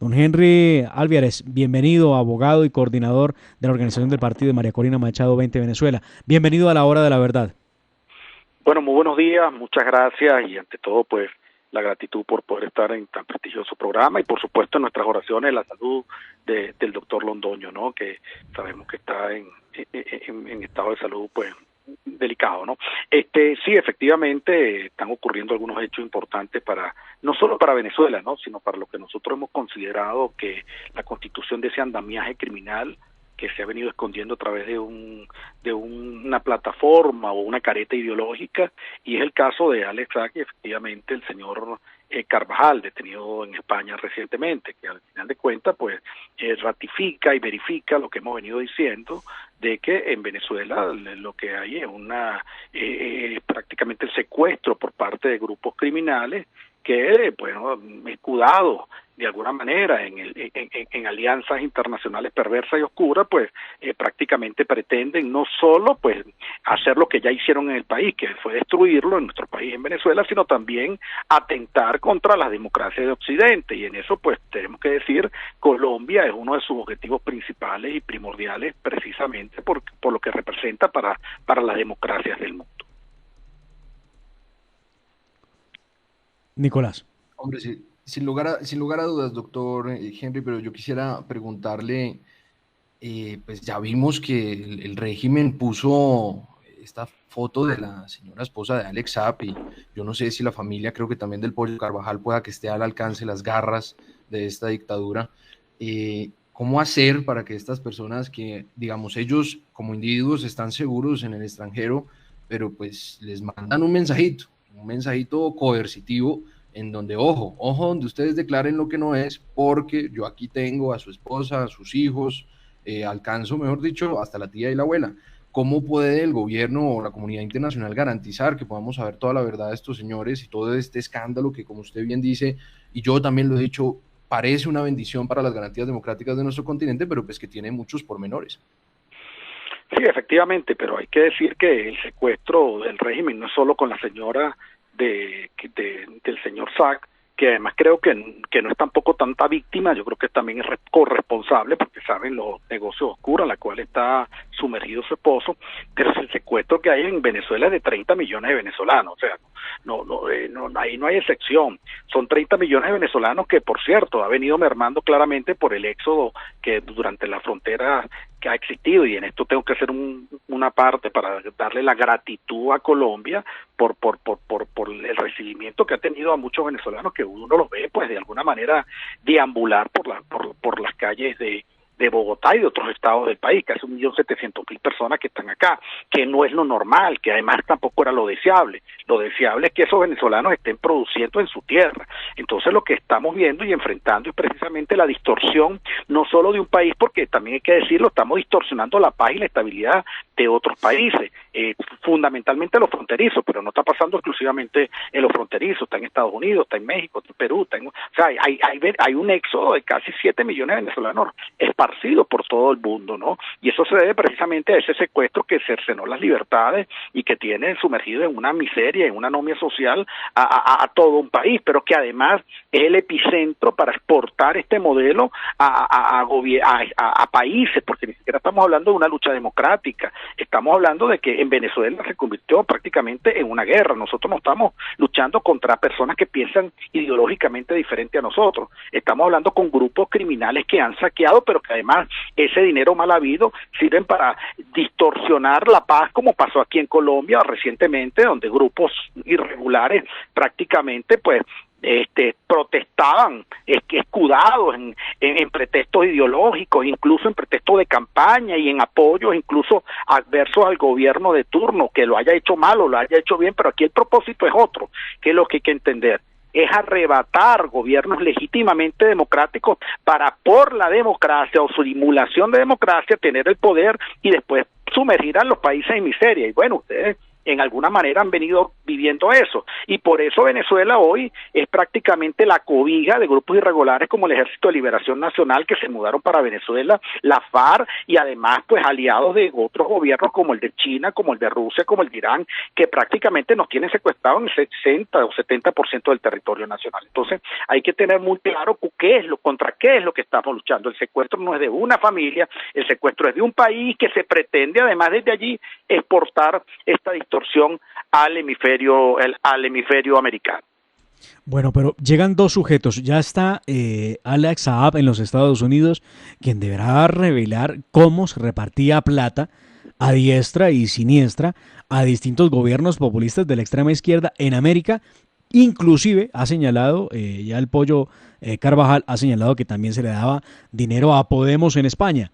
Don Henry Álvarez, bienvenido, abogado y coordinador de la organización del partido de María Corina Machado 20 Venezuela. Bienvenido a la hora de la verdad. Bueno, muy buenos días, muchas gracias y ante todo pues la gratitud por poder estar en tan prestigioso programa y por supuesto en nuestras oraciones la salud del doctor Londoño, ¿no? Que sabemos que está en estado de salud pues delicado, ¿no? Sí, efectivamente están ocurriendo algunos hechos importantes para no solo para Venezuela, ¿no? Sino para lo que nosotros hemos considerado que la constitución de ese andamiaje criminal que se ha venido escondiendo a través de una plataforma o una careta ideológica, y es el caso de Alex Saab y efectivamente el señor Carvajal, detenido en España recientemente, que al final de cuentas pues ratifica y verifica lo que hemos venido diciendo de que en Venezuela lo que hay es prácticamente el secuestro por parte de grupos criminales que, bueno, escudados de alguna manera en alianzas internacionales perversas y oscuras, pues prácticamente pretenden no solo pues hacer lo que ya hicieron en el país, que fue destruirlo en nuestro país, en Venezuela, sino también atentar contra las democracias de Occidente, y en eso pues tenemos que decir, Colombia es uno de sus objetivos principales y primordiales precisamente por lo que representa para las democracias del mundo. Nicolás. Hombre, sí, sin lugar a dudas, doctor Henry, pero yo quisiera preguntarle, pues ya vimos que el régimen puso esta foto de la señora esposa de Alex Saab, y yo no sé si la familia, creo que también del Pollo Carvajal, pueda que esté al alcance las garras de esta dictadura. ¿Cómo hacer para que estas personas que, digamos, ellos como individuos están seguros en el extranjero, pero pues les mandan un mensajito coercitivo en donde, ojo, donde ustedes declaren lo que no es, porque yo aquí tengo a su esposa, a sus hijos, alcanzo, mejor dicho, hasta la tía y la abuela? ¿Cómo puede el gobierno o la comunidad internacional garantizar que podamos saber toda la verdad de estos señores y todo este escándalo que, como usted bien dice, y yo también lo he dicho, parece una bendición para las garantías democráticas de nuestro continente, pero pues que tiene muchos pormenores? Sí, efectivamente, pero hay que decir que el secuestro del régimen no es solo con la señora del señor Saab, que además creo que no es tampoco tanta víctima, yo creo que también es corresponsable, porque saben los negocios oscuros en los cuales está sumergido su esposo, pero el secuestro que hay en Venezuela es de 30 millones de venezolanos, o sea, ahí no hay excepción, son 30 millones de venezolanos que, por cierto, ha venido mermando claramente por el éxodo que durante la frontera que ha existido, y en esto tengo que hacer una parte para darle la gratitud a Colombia por el recibimiento que ha tenido a muchos venezolanos, que uno los ve pues de alguna manera deambular por las calles de Bogotá y de otros estados del país, casi 1.700.000 personas que están acá, que no es lo normal, que además tampoco era lo deseable. Lo deseable es que esos venezolanos estén produciendo en su tierra. Entonces lo que estamos viendo y enfrentando es precisamente la distorsión, no solo de un país, porque también hay que decirlo, estamos distorsionando la paz y la estabilidad de otros países, fundamentalmente los fronterizos, pero no está pasando exclusivamente en los fronterizos, está en Estados Unidos, está en México, está en Perú, o sea, hay un éxodo de casi 7 millones de venezolanos esparcidos por todo el mundo, ¿no? Y eso se debe precisamente a ese secuestro que cercenó las libertades y que tiene sumergido en una miseria, en una anomia social a todo un país, pero que además es el epicentro para exportar este modelo a países, porque ni siquiera estamos hablando de una lucha democrática, estamos hablando de que en Venezuela se convirtió prácticamente en una guerra. Nosotros no estamos luchando contra personas que piensan ideológicamente diferente a nosotros, estamos hablando con grupos criminales que han saqueado, pero que además ese dinero mal habido sirven para distorsionar la paz, como pasó aquí en Colombia recientemente, donde grupos irregulares prácticamente pues protestaban escudados en pretextos ideológicos, incluso en pretextos de campaña y en apoyos incluso adversos al gobierno de turno, que lo haya hecho mal o lo haya hecho bien, pero aquí el propósito es otro, que es lo que hay que entender, es arrebatar gobiernos legítimamente democráticos para, por la democracia o su simulación de democracia, tener el poder y después sumergir a los países en miseria. Y bueno, ustedes en alguna manera han venido viviendo eso, y por eso Venezuela hoy es prácticamente la cobija de grupos irregulares como el Ejército de Liberación Nacional, que se mudaron para Venezuela, la FARC, y además pues aliados de otros gobiernos como el de China, como el de Rusia, como el de Irán, que prácticamente nos tienen secuestrados en el 60 o 70% del territorio nacional. Entonces hay que tener muy claro contra qué es lo que estamos luchando. El secuestro no es de una familia, el secuestro es de un país que se pretende además desde allí exportar esta distorsión al hemisferio americano. Bueno, pero llegan dos sujetos. Ya está Alex Saab en los Estados Unidos, quien deberá revelar cómo se repartía plata a diestra y siniestra a distintos gobiernos populistas de la extrema izquierda en América. Inclusive ha señalado, ya el pollo Carvajal ha señalado que también se le daba dinero a Podemos en España.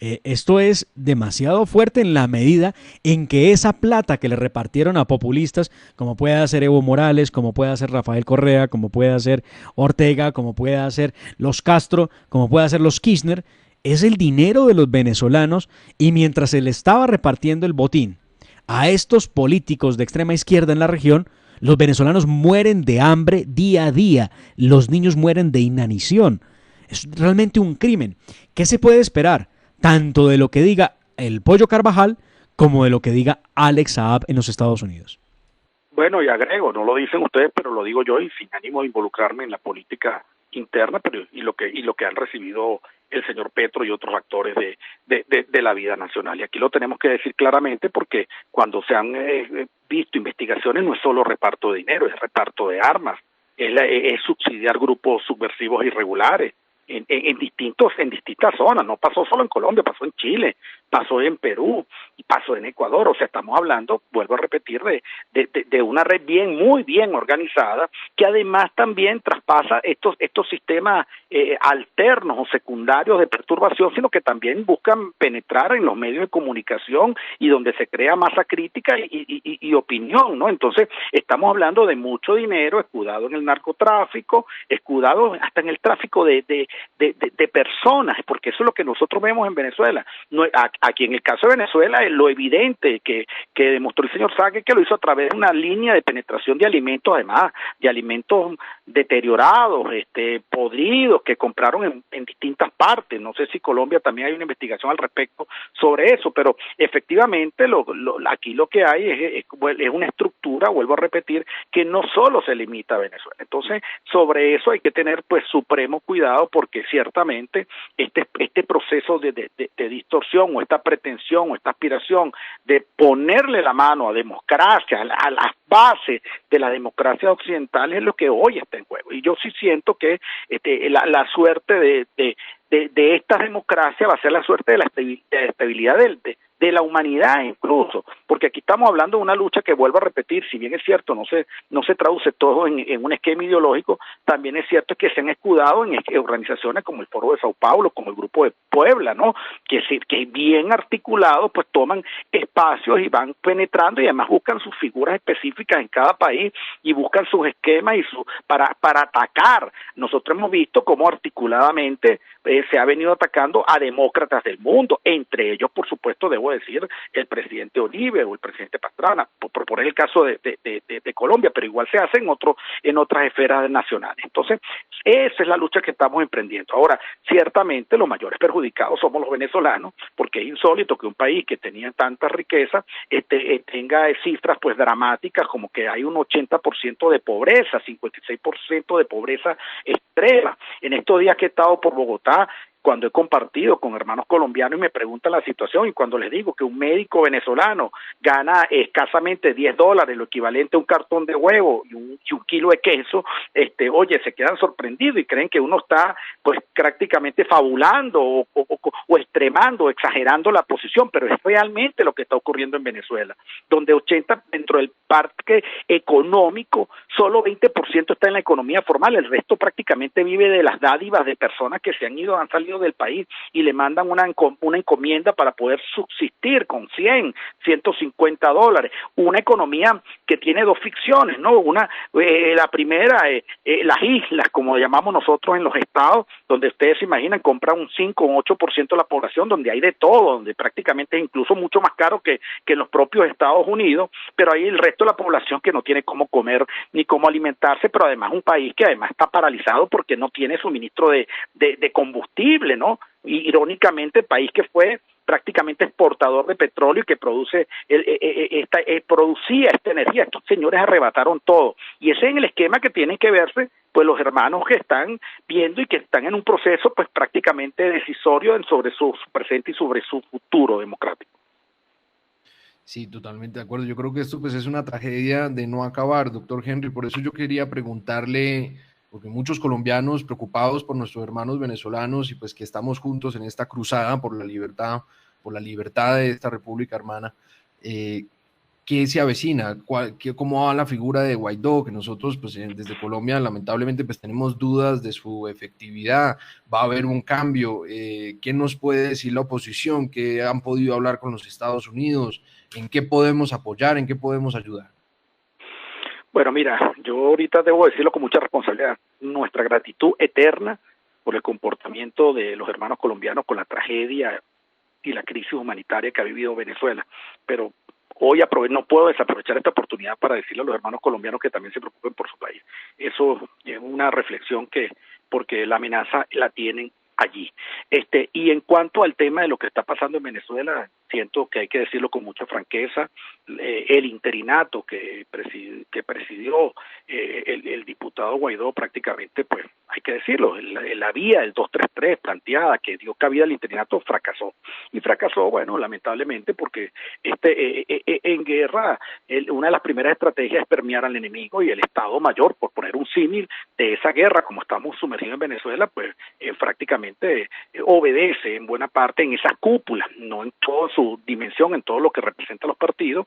Esto es demasiado fuerte en la medida en que esa plata que le repartieron a populistas, como puede ser Evo Morales, como puede ser Rafael Correa, como puede ser Ortega, como puede ser los Castro, como puede ser los Kirchner, es el dinero de los venezolanos, y mientras se le estaba repartiendo el botín a estos políticos de extrema izquierda en la región, los venezolanos mueren de hambre día a día, los niños mueren de inanición. Es realmente un crimen. ¿Qué se puede esperar? Tanto de lo que diga el pollo Carvajal como de lo que diga Alex Saab en los Estados Unidos. Bueno, y agrego, no lo dicen ustedes, pero lo digo yo, y sin ánimo de involucrarme en la política interna, pero y lo que han recibido el señor Petro y otros actores de la vida nacional. Y aquí lo tenemos que decir claramente, porque cuando se han visto investigaciones no es solo reparto de dinero, es reparto de armas, es subsidiar grupos subversivos irregulares en distintas zonas. No pasó solo en Colombia, pasó en Chile, pasó en Perú y pasó en Ecuador. O sea, estamos hablando, vuelvo a repetir, de una red muy bien organizada, que además también traspasa estos sistemas alternos o secundarios de perturbación, sino que también buscan penetrar en los medios de comunicación y donde se crea masa crítica y opinión, ¿no? Entonces estamos hablando de mucho dinero escudado en el narcotráfico, escudado hasta en el tráfico de personas, porque eso es lo que nosotros vemos en Venezuela. No, aquí en el caso de Venezuela, lo evidente que demostró el señor Sague, que lo hizo a través de una línea de penetración de alimentos, además de alimentos deteriorados, podridos, que compraron en distintas partes. No sé si Colombia también hay una investigación al respecto sobre eso, pero efectivamente aquí lo que hay es una estructura, vuelvo a repetir, que no solo se limita a Venezuela. Entonces, sobre eso hay que tener pues supremo cuidado, porque ciertamente este proceso de distorsión, o esta pretensión o esta aspiración de ponerle la mano a democracia, a las bases de la democracia occidental, es lo que hoy está en juego. Y yo sí siento que la suerte de esta democracia va a ser la suerte de la estabilidad de la humanidad incluso, porque aquí estamos hablando de una lucha que, vuelvo a repetir, si bien es cierto, no se traduce todo en un esquema ideológico, también es cierto que se han escudado en organizaciones como el Foro de Sao Paulo, como el Grupo de Puebla, ¿no? Que bien articulados, pues toman espacios y van penetrando, y además buscan sus figuras específicas en cada país y buscan sus esquemas para atacar. Nosotros hemos visto cómo articuladamente se ha venido atacando a demócratas del mundo, entre ellos, por supuesto, debo decir, el presidente Uribe o el presidente Pastrana, por poner el caso de Colombia, pero igual se hace en otras esferas nacionales. Entonces, esa es la lucha que estamos emprendiendo. Ahora, ciertamente los mayores perjudicados somos los venezolanos, porque es insólito que un país que tenía tanta riqueza tenga cifras pues dramáticas, como que hay un 80% de pobreza, 56% de pobreza extrema. En estos días que he estado por Bogotá, cuando he compartido con hermanos colombianos y me preguntan la situación, y cuando les digo que un médico venezolano gana escasamente $10, lo equivalente a un cartón de huevo y un kilo de queso, oye, se quedan sorprendidos y creen que uno está pues prácticamente fabulando o extremando, exagerando la posición, pero es realmente lo que está ocurriendo en Venezuela, donde dentro del parque económico, solo 20% está en la economía formal, el resto prácticamente vive de las dádivas de personas que han salido salido del país y le mandan una encomienda para poder subsistir con 100, $150. Una economía que tiene dos ficciones, ¿no? La primera, las islas, como llamamos nosotros en los estados, donde ustedes se imaginan, compran un 5 o un 8% de la población, donde hay de todo, donde prácticamente es incluso mucho más caro que en los propios Estados Unidos, pero hay el resto de la población que no tiene cómo comer ni cómo alimentarse, pero además un país que además está paralizado porque no tiene suministro de combustible, ¿no? Y irónicamente, el país que fue prácticamente exportador de petróleo y que producía esta energía, estos señores arrebataron todo, y ese es el esquema que tienen que verse pues los hermanos que están viendo y que están en un proceso pues prácticamente decisorio sobre su presente y sobre su futuro democrático. Sí, totalmente de acuerdo. Yo creo que esto pues es una tragedia de no acabar, doctor Henry. Por eso yo quería preguntarle, porque muchos colombianos preocupados por nuestros hermanos venezolanos y pues que estamos juntos en esta cruzada por la libertad de esta república hermana, ¿qué se avecina? ¿Cómo va la figura de Guaidó? Que nosotros pues desde Colombia lamentablemente pues tenemos dudas de su efectividad. ¿Va a haber un cambio? ¿Qué nos puede decir la oposición? ¿Qué han podido hablar con los Estados Unidos? ¿En qué podemos apoyar? ¿En qué podemos ayudar? Bueno, mira, yo ahorita debo decirlo con mucha responsabilidad. Nuestra gratitud eterna por el comportamiento de los hermanos colombianos con la tragedia y la crisis humanitaria que ha vivido Venezuela. Pero hoy no puedo desaprovechar esta oportunidad para decirle a los hermanos colombianos que también se preocupen por su país. Eso es una reflexión porque la amenaza la tienen allí. Y en cuanto al tema de lo que está pasando en Venezuela, siento que hay que decirlo con mucha franqueza, el interinato que presidió el diputado Guaidó prácticamente, pues hay que decirlo, la vía del 233 planteada que dio cabida al interinato fracasó. Y fracasó, bueno, lamentablemente porque en guerra una de las primeras estrategias es permear al enemigo, y el Estado Mayor, por poner un símil de esa guerra, como estamos sumergidos en Venezuela, pues prácticamente obedece en buena parte en esa cúpula, no en toda su dimensión, en todo lo que representa los partidos,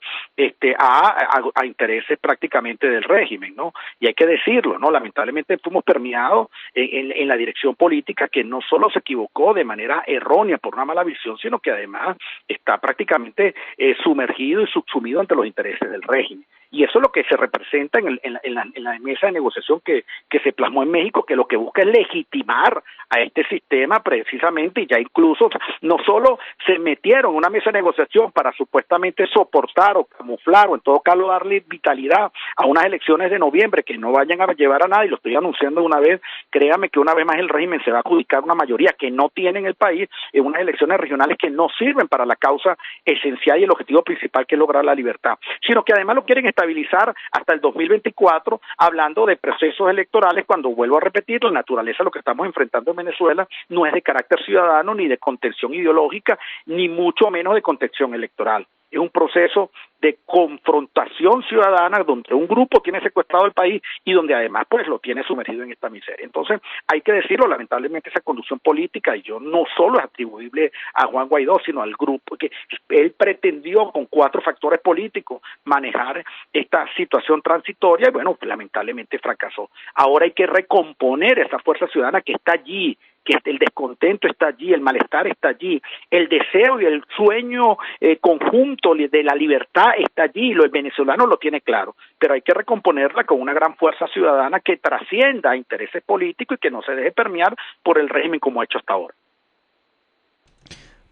a intereses prácticamente del régimen, ¿no? Y hay que decirlo, ¿no? Lamentablemente fuimos permeados en la dirección política, que no solo se equivocó de manera errónea por una mala visión, sino que además está prácticamente sumergido y subsumido ante los intereses del régimen. Y eso es lo que se representa en la mesa de negociación que se plasmó en México, que lo que busca es legitimar a este sistema precisamente, y ya incluso no solo se metieron en una mesa de negociación para supuestamente soportar o camuflar o en todo caso darle vitalidad a unas elecciones de noviembre que no vayan a llevar a nada, y lo estoy anunciando de una vez, créame que una vez más el régimen se va a adjudicar una mayoría que no tiene en el país en unas elecciones regionales que no sirven para la causa esencial y el objetivo principal, que es lograr la libertad, sino que además lo quieren estabilizar hasta el 2024, hablando de procesos electorales, cuando, vuelvo a repetir, la naturaleza de lo que estamos enfrentando en Venezuela no es de carácter ciudadano, ni de contención ideológica, ni mucho menos de contención electoral. Es un proceso de confrontación ciudadana donde un grupo tiene secuestrado el país y donde además pues lo tiene sumergido en esta miseria. Entonces hay que decirlo, lamentablemente esa conducción política, y yo no solo es atribuible a Juan Guaidó, sino al grupo, que él pretendió con 4 factores políticos manejar esta situación transitoria y bueno, lamentablemente fracasó. Ahora hay que recomponer esa fuerza ciudadana que está allí, que el descontento está allí, el malestar está allí, el deseo y el sueño conjunto de la libertad está allí, el venezolano lo tiene claro, pero hay que recomponerla con una gran fuerza ciudadana que trascienda a intereses políticos y que no se deje permear por el régimen como ha hecho hasta ahora.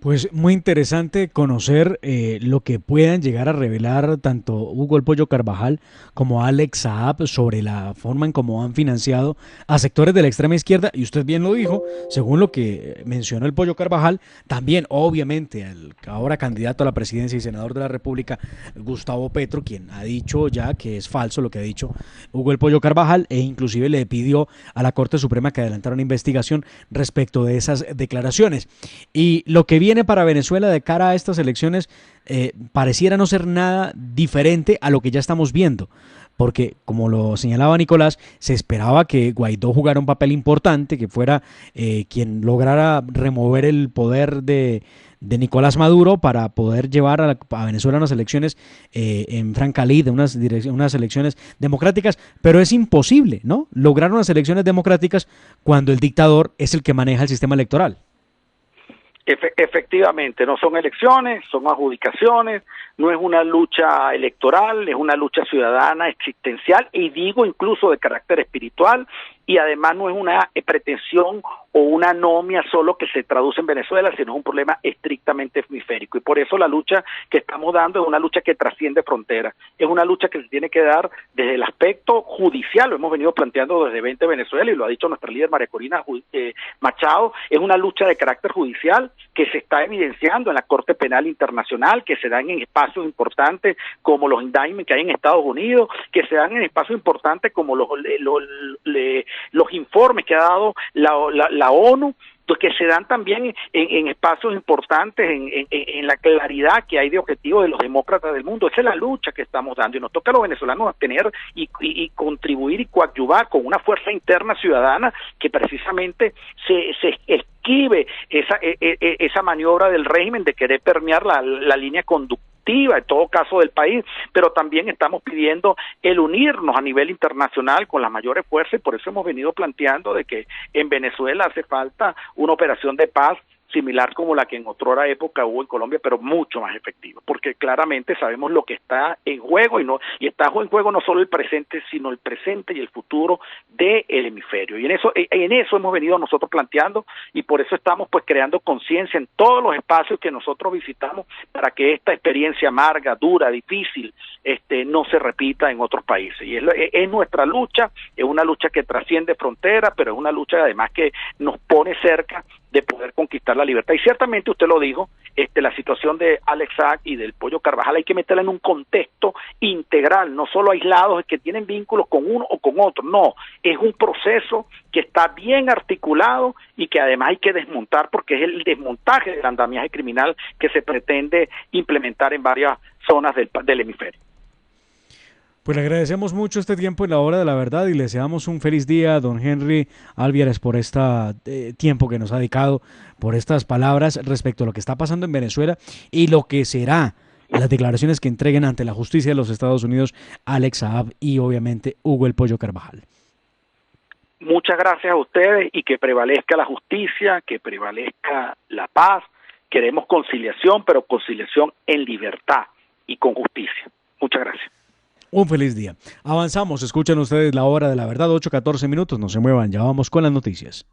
Pues muy interesante conocer lo que puedan llegar a revelar tanto Hugo el Pollo Carvajal como Alex Saab sobre la forma en cómo han financiado a sectores de la extrema izquierda, y usted bien lo dijo, según lo que mencionó el Pollo Carvajal, también obviamente el ahora candidato a la presidencia y senador de la República, Gustavo Petro, quien ha dicho ya que es falso lo que ha dicho Hugo el Pollo Carvajal, e inclusive le pidió a la Corte Suprema que adelantara una investigación respecto de esas declaraciones. Y lo que viene para Venezuela de cara a estas elecciones pareciera no ser nada diferente a lo que ya estamos viendo, porque como lo señalaba Nicolás, se esperaba que Guaidó jugara un papel importante, que fuera quien lograra remover el poder de Nicolás Maduro para poder llevar a Venezuela unas elecciones en franca lid, unas elecciones democráticas, pero es imposible, ¿no?, lograr unas elecciones democráticas cuando el dictador es el que maneja el sistema electoral. Efectivamente, no son elecciones, son adjudicaciones, no es una lucha electoral, es una lucha ciudadana existencial y digo incluso de carácter espiritual, y además no es una pretensión o una anomia solo que se traduce en Venezuela, sino es un problema estrictamente hemisférico, y por eso la lucha que estamos dando es una lucha que trasciende fronteras, es una lucha que se tiene que dar desde el aspecto judicial, lo hemos venido planteando desde 20 Venezuela y lo ha dicho nuestra líder María Corina Machado, es una lucha de carácter judicial que se está evidenciando en la Corte Penal Internacional, que se dan en espacios importantes como los indictments que hay en Estados Unidos, que se dan en espacios importantes como los informes que ha dado la ONU, que se dan también en espacios importantes, en la claridad que hay de objetivos de los demócratas del mundo. Esa es la lucha que estamos dando y nos toca a los venezolanos tener y contribuir y coadyuvar con una fuerza interna ciudadana que precisamente se esquive esa maniobra del régimen de querer permear la línea conductiva en todo caso del país, pero también estamos pidiendo el unirnos a nivel internacional con las mayores fuerzas y por eso hemos venido planteando de que en Venezuela hace falta una operación de paz similar como la que en otrora época hubo en Colombia, pero mucho más efectiva, porque claramente sabemos lo que está en juego y está en juego no solo el presente, sino el presente y el futuro del hemisferio. Y en eso hemos venido nosotros planteando y por eso estamos pues creando conciencia en todos los espacios que nosotros visitamos para que esta experiencia amarga, dura, difícil, no se repita en otros países. Y es nuestra lucha, es una lucha que trasciende fronteras, pero es una lucha además que nos pone cerca de poder conquistar la libertad. Y ciertamente usted lo dijo, la situación de Alex Saab y del Pollo Carvajal hay que meterla en un contexto integral, no solo aislados que tienen vínculos con uno o con otro, no, es un proceso que está bien articulado y que además hay que desmontar porque es el desmontaje del andamiaje criminal que se pretende implementar en varias zonas del hemisferio. Pues le agradecemos mucho este tiempo en la hora de la verdad y le deseamos un feliz día, don Henry Alviares, por este tiempo que nos ha dedicado, por estas palabras respecto a lo que está pasando en Venezuela y lo que será las declaraciones que entreguen ante la justicia de los Estados Unidos Alex Saab y obviamente Hugo El Pollo Carvajal. Muchas gracias a ustedes y que prevalezca la justicia, que prevalezca la paz. Queremos conciliación, pero conciliación en libertad y con justicia. Muchas gracias. Un feliz día. Avanzamos, escuchan ustedes la hora de la verdad, 8:14 minutos, no se muevan, ya vamos con las noticias.